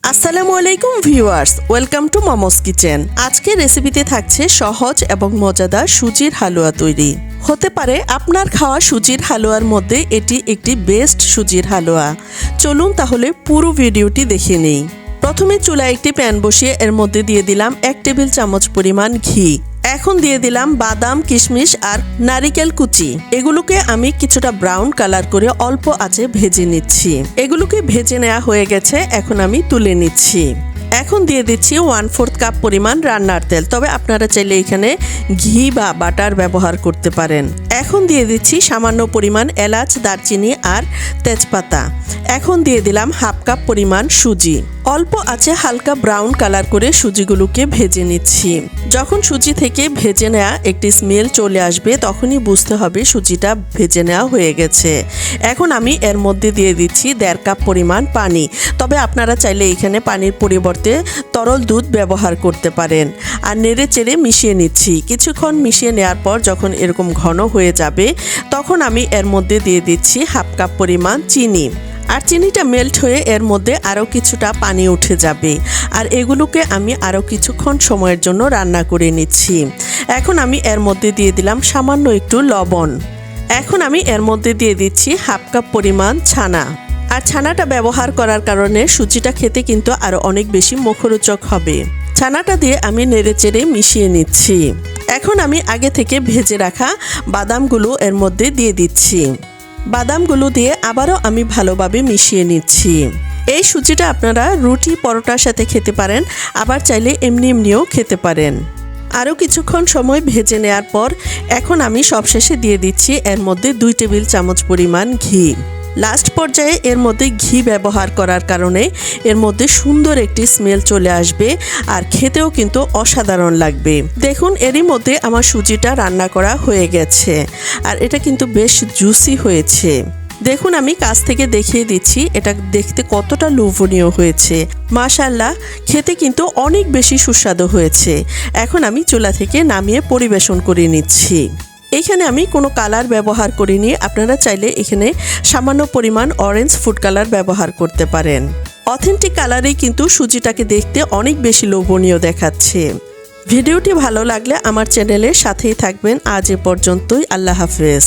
আসসালামু আলাইকুম viewers, welcome to moms kitchen. আজকে রেসিপিতে থাকছে সহজ এবং মজাদার সুজির হালুয়া তৈরি। হতে পারে আপনার খাওয়া সুজির হালুয়ার মধ্যে এটি একটি বেস্ট সুজির হালুয়া। চলুন তাহলে পুরো ভিডিওটি দেখে নেই। প্রথমে চুলায় একটি প্যান বসিয়ে এর মধ্যে দিয়ে দিলাম 1 টেবিল চামচ পরিমাণ ঘি। এখন দিয়ে দিলাম বাদাম, কিশমিশ আর নারিকেল কুচি। এগুলোকে আমি কিছুটা ব্রাউন কালার করে অল্প আঁচে ভেজে নিচ্ছি। এগুলোকে ভেজে নেওয়া হয়ে গেছে, এখন আমি তুলে নিচ্ছি। এখন দিয়ে দিচ্ছি 1/4 কাপ পরিমাণ রান্নার তেল, তবে আপনারা চাইলে এখানে ঘি বা বাটার ব্যবহার করতে পারেন। এখন দিয়ে দিচ্ছি সামান্য পরিমাণ এলাচ, দারচিনি আর তেজপাতা। এখন দিয়ে দিলাম 1/2 কাপ পরিমাণ সুজি। অল্প আঁচে হালকা ব্রাউন কালার করে সুজিগুলোকে ভেজে নিচ্ছি। যখন সুজি থেকে ভেজে নেওয়া একটি স্মেল চলে আসবে তখনই বুঝতে হবে সুজিটা ভেজে নেওয়া হয়ে গেছে। এখন আমি এর মধ্যে দিয়ে দিচ্ছি 1/2 কাপ পরিমাণ পানি, তবে আপনারা চাইলে এখানে পানির পরিবর্তে তরল দুধ ব্যবহার করতে পারেন। আর নেড়ে চেড়ে মিশিয়ে নিচ্ছি। কিছুক্ষণ মিশিয়ে নেওয়ার পর যখন এরকম ঘন হয়ে যাবে তখন আমি এর মধ্যে দিয়ে দিচ্ছি 1/2 কাপ পরিমাণ চিনি। আর চিনিটা মেল্ট হয়ে এর মধ্যে আরও কিছুটা পানি উঠে যাবে। আর এগুলোকে আমি আরও কিছুক্ষণ সময়ের জন্য রান্না করে নিচ্ছি। এখন আমি এর মধ্যে দিয়ে দিলাম সামান্য একটু লবণ। এখন আমি এর মধ্যে দিয়ে দিচ্ছি 1/2 কাপ পরিমাণ ছানা। আর ছানাটা ব্যবহার করার কারণে সুজিটা খেতে কিন্তু আরও অনেক বেশি মুখরোচক হবে। ছানাটা দিয়ে আমি নেড়েচেড়ে মিশিয়ে নিচ্ছি। এখন আমি আগে থেকে ভেজে রাখা বাদামগুলো এর মধ্যে দিয়ে দিচ্ছি। বাদামগুলো দিয়ে আবারও আমি ভালোভাবে মিশিয়ে নিচ্ছি। এই সুজিটা আপনারা রুটি, পরোটার সাথে খেতে পারেন, আবার চাইলে এমনিও খেতে পারেন। আরও কিছুক্ষণ সময় ভেজে নেওয়ার পর এখন আমি সবশেষে দিয়ে দিচ্ছি এর মধ্যে 2 টেবিল চামচ পরিমাণ ঘি। লাস্ট পর্যায়ে এর মধ্যে ঘি ব্যবহার করার কারণে এর মধ্যে সুন্দর একটি স্মেল চলে আসবে আর খেতেও কিন্তু অসাধারণ লাগবে। দেখুন এরই মধ্যে আমার সুজিটা রান্না করা হয়ে গেছে আর এটা কিন্তু বেশ জুসি হয়েছে। দেখুন আমি কাছ থেকে দেখিয়ে দিচ্ছি এটা দেখতে কতটা লোভনীয় হয়েছে। মাশাআল্লাহ, খেতে কিন্তু অনেক বেশি সুস্বাদু হয়েছে। এখন আমি চুলা থেকে নামিয়ে পরিবেশন করে নিচ্ছি। এইখানে আমি কোনো কালার ব্যবহার করিনি, আপনারা চাইলে এখানে সামান্য পরিমাণ অরেঞ্জ ফুড কালার ব্যবহার করতে পারেন। অথেন্টিক কালারেই কিন্তু সুজিটাকে দেখতে অনেক বেশি লোভনীয় দেখাচ্ছে। ভিডিওটি ভালো লাগলে আমার চ্যানেলের সাথেই থাকবেন। আজ এ পর্যন্তই। আল্লাহ হাফেজ।